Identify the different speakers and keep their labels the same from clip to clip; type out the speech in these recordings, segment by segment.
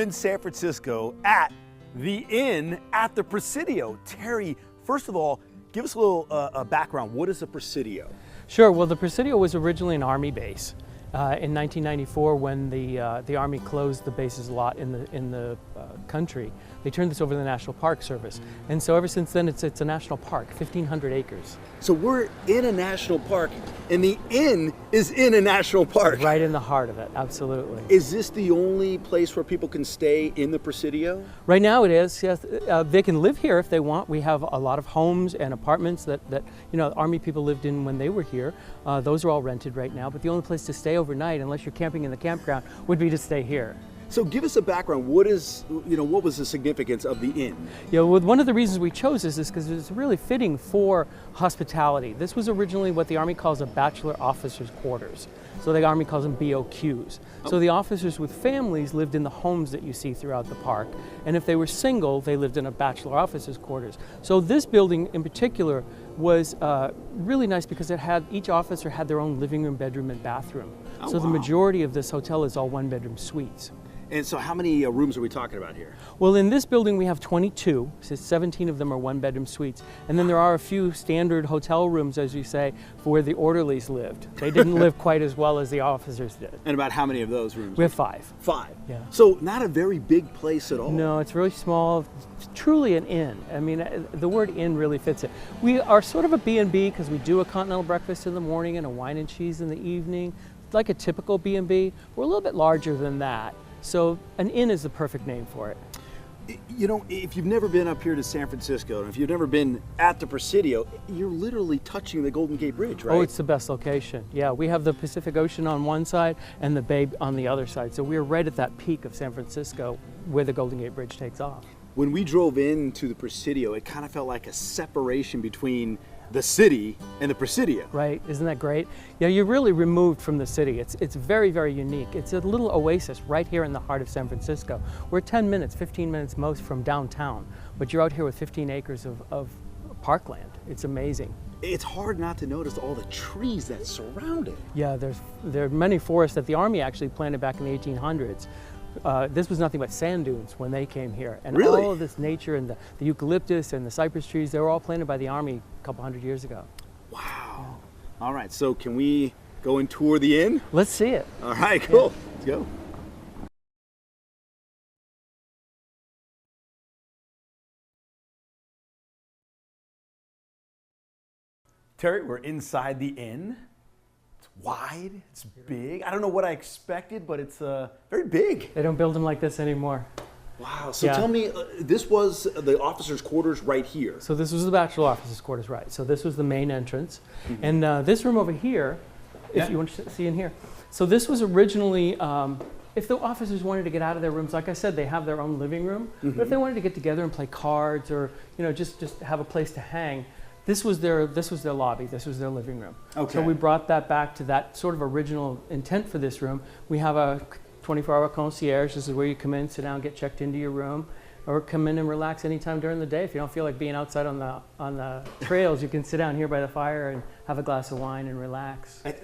Speaker 1: in San Francisco at the Inn at the Presidio. Terry, first of all, give us a little background. What is a Presidio?
Speaker 2: Sure. Well, the Presidio was originally an Army base. In 1994, when the Army closed the bases a lot in the country, they turned this over to the National Park Service. And so ever since then, it's a national park, 1,500 acres.
Speaker 1: So we're in a national park, and the Inn is in a national park.
Speaker 2: Right in the heart of it, absolutely.
Speaker 1: Is this the only place where people can stay in the Presidio?
Speaker 2: Right now it is, yes. They can live here if they want. We have a lot of homes and apartments that Army people lived in when they were here. Those are all rented right now, but the only place to stay overnight, unless you're camping in the campground, would be to stay here.
Speaker 1: So give us a background. What was the significance of the Inn?
Speaker 2: Yeah, well, one of the reasons we chose this is because it's really fitting for hospitality. This was originally what the Army calls a bachelor officers' quarters. So the Army calls them BOQs. So the officers with families lived in the homes that you see throughout the park. And if they were single, they lived in a bachelor officers' quarters. So this building in particular was really nice because each officer had their own living room, bedroom, and bathroom. So the majority of this hotel is all one-bedroom suites.
Speaker 1: And so how many rooms are we talking about here?
Speaker 2: Well, in this building we have 22, so 17 of them are one-bedroom suites. And then there are a few standard hotel rooms, as you say, for where the orderlies lived. They didn't live quite as well as the officers did.
Speaker 1: And about how many of those rooms?
Speaker 2: We have 5.
Speaker 1: 5?
Speaker 2: Yeah.
Speaker 1: So not a very big place at all.
Speaker 2: No, it's really small. It's truly an inn. I mean, the word inn really fits it. We are sort of a B&B because we do a continental breakfast in the morning and a wine and cheese in the evening. Like a typical B&B. We're a little bit larger than that. So an inn is the perfect name for it.
Speaker 1: You know, if you've never been up here to San Francisco, and if you've never been at the Presidio, you're literally touching the Golden Gate Bridge, right?
Speaker 2: Oh, it's the best location. Yeah, we have the Pacific Ocean on one side and the bay on the other side. So we're right at that peak of San Francisco where the Golden Gate Bridge takes off.
Speaker 1: When we drove into the Presidio, it kind of felt like a separation between the city and the Presidio.
Speaker 2: Right, isn't that great? Yeah, you're really removed from the city. It's very, very unique. It's a little oasis right here in the heart of San Francisco. We're 10 minutes, 15 minutes most from downtown, but you're out here with 15 acres of parkland. It's amazing.
Speaker 1: It's hard not to notice all the trees that surround it.
Speaker 2: Yeah, there are many forests that the Army actually planted back in the 1800s. This was nothing but sand dunes when they came here. And
Speaker 1: really?
Speaker 2: All of this nature and the eucalyptus and the cypress trees, they were all planted by the Army a couple hundred years ago.
Speaker 1: Wow.
Speaker 2: Yeah.
Speaker 1: All right, so can we go and tour the inn?
Speaker 2: Let's see it.
Speaker 1: All right, cool.
Speaker 2: Yeah.
Speaker 1: Let's go. Terry, we're inside the inn. It's wide, it's big. I don't know what I expected, but it's very big.
Speaker 2: They don't build them like this anymore.
Speaker 1: Wow, so
Speaker 2: Yeah.
Speaker 1: tell me, this was the officers' quarters right here.
Speaker 2: So this was the bachelor officers' quarters, right. So this was the main entrance. And this room over here, if you want to see in here. So this was originally, if the officers wanted to get out of their rooms, like I said, they have their own living room. But if they wanted to get together and play cards or just have a place to hang, this was their lobby, this was their living room.
Speaker 1: Okay.
Speaker 2: So we brought that back to that sort of original intent for this room. We have a 24-hour concierge. This is where you come in, sit down, get checked into your room, or come in and relax anytime during the day. If you don't feel like being outside on the trails, you can sit down here by the fire and have a glass of wine and relax.
Speaker 1: It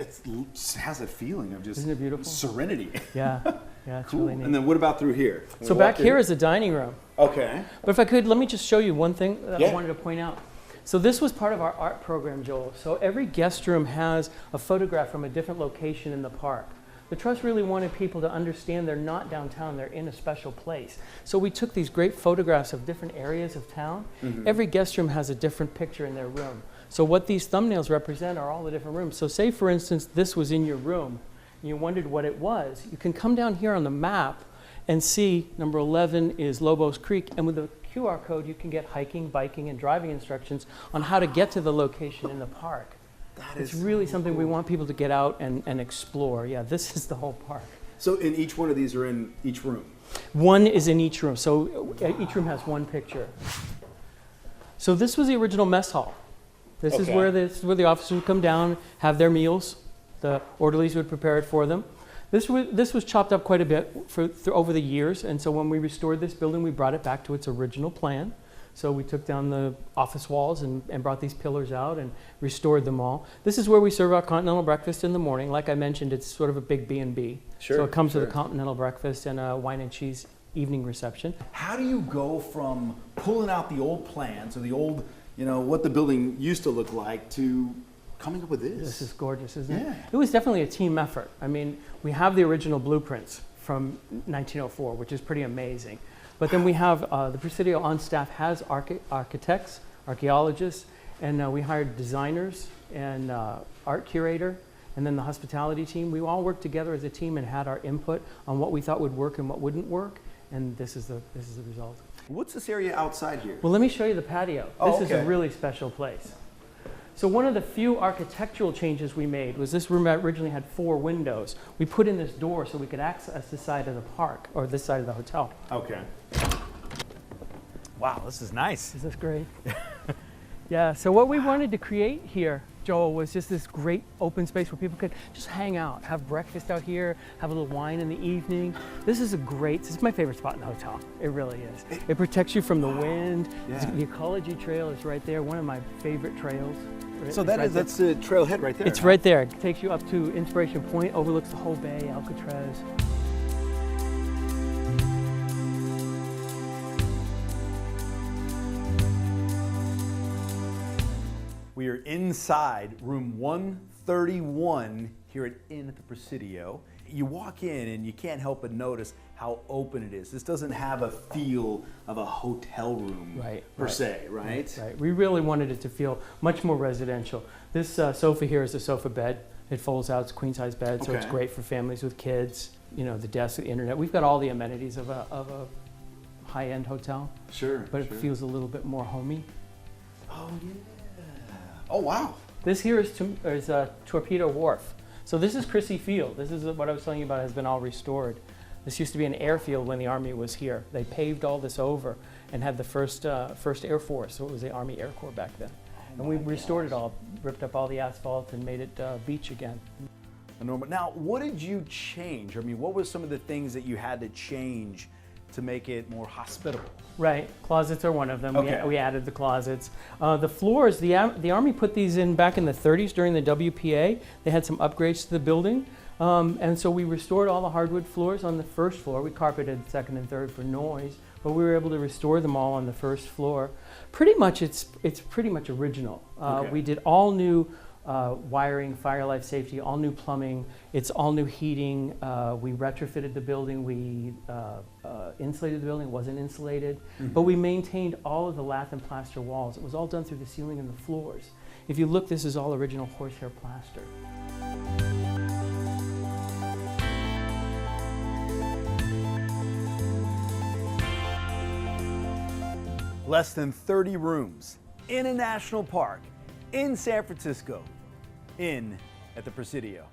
Speaker 1: has a feeling of just
Speaker 2: Isn't it beautiful?
Speaker 1: serenity.
Speaker 2: Yeah, it's
Speaker 1: Cool.
Speaker 2: really neat.
Speaker 1: And then what about through here?
Speaker 2: So back here is the dining room.
Speaker 1: Okay.
Speaker 2: But if I could, let me just show you one thing that
Speaker 1: Yeah.
Speaker 2: I wanted to point out. So this was part of our art program, Joel. So every guest room has a photograph from a different location in the park. The Trust really wanted people to understand they're not downtown, they're in a special place. So we took these great photographs of different areas of town. Every guest room has a different picture in their room. So what these thumbnails represent are all the different rooms. So say, for instance, this was in your room, and you wondered what it was. You can come down here on the map and see number 11 is Lobos Creek, and with the QR code you can get hiking, biking, and driving instructions on how to get to the location in the park. It's really something we want people to get out and explore. Yeah, this is the whole park.
Speaker 1: So in each one of these are in each room?
Speaker 2: One is in each room, so each room has one picture. So this was the original mess hall. This is where the officers would come down, have their meals. The orderlies would prepare it for them. This was chopped up quite a bit over the years, and so when we restored this building, we brought it back to its original plan. So we took down the office walls and brought these pillars out and restored them all. This is where we serve our continental breakfast in the morning. Like I mentioned, it's sort of a big B&B.
Speaker 1: Sure,
Speaker 2: so it comes
Speaker 1: sure.
Speaker 2: with a continental breakfast and a wine and cheese evening reception.
Speaker 1: How do you go from pulling out the old plans or the old, what the building used to look like to coming up with this?
Speaker 2: This is gorgeous, isn't it?
Speaker 1: Yeah.
Speaker 2: It was definitely a team effort. I mean, we have the original blueprints from 1904, which is pretty amazing. But then we have the Presidio on staff has architects, archaeologists, and we hired designers and art curator, and then the hospitality team. We all worked together as a team and had our input on what we thought would work and what wouldn't work, and this is the result.
Speaker 1: What's this area outside here?
Speaker 2: Well, let me show you the patio.
Speaker 1: Oh,
Speaker 2: this is a really special place. So one of the few architectural changes we made was this room originally had 4 windows. We put in this door so we could access this side of the park, or this side of the hotel.
Speaker 1: Okay. Wow, this is nice.
Speaker 2: Is this great? Yeah, so what we wanted to create here, Joel, was just this great open space where people could just hang out, have breakfast out here, have a little wine in the evening. This is my favorite spot in the hotel. It really is. It protects you from the wind.
Speaker 1: Yeah.
Speaker 2: The ecology trail is right there, one of my favorite trails.
Speaker 1: So that's the trailhead right there.
Speaker 2: It's right there. It takes you up to Inspiration Point, overlooks the whole bay, Alcatraz.
Speaker 1: We are inside room 131 here at Inn at the Presidio. You walk in and you can't help but notice how open it is. This doesn't have a feel of a hotel room per se, right?
Speaker 2: Right. We really wanted it to feel much more residential. This sofa here is a sofa bed. It folds out, it's a queen size bed, so it's great for families with kids. The desk, the internet. We've got all the amenities of a high-end hotel.
Speaker 1: Sure.
Speaker 2: But it feels a little bit more homey.
Speaker 1: Oh yeah. Oh wow.
Speaker 2: This here is Torpedo Wharf. So this is Chrissy Field. This is what I was telling you about, has been all restored. This used to be an airfield when the Army was here. They paved all this over and had the first Air Force, so it was the Army Air Corps back then. And we restored it all, ripped up all the asphalt and made it beach again.
Speaker 1: Now, what did you change? I mean, what were some of the things that you had to change to make it more hospitable?
Speaker 2: Right, closets are one of them.
Speaker 1: Okay.
Speaker 2: We added the closets. The floors, the Army put these in back in the 30s during the WPA. They had some upgrades to the building. And so we restored all the hardwood floors on the first floor. We carpeted second and third for noise, but we were able to restore them all on the first floor. Pretty much, it's pretty much original. We did all new wiring, fire life safety, all new plumbing. It's all new heating. We retrofitted the building. We insulated the building. It wasn't insulated, but we maintained all of the lath and plaster walls. It was all done through the ceiling and the floors. If you look, this is all original horsehair plaster.
Speaker 1: Less than 30 rooms in a national park in San Francisco, Inn at the Presidio.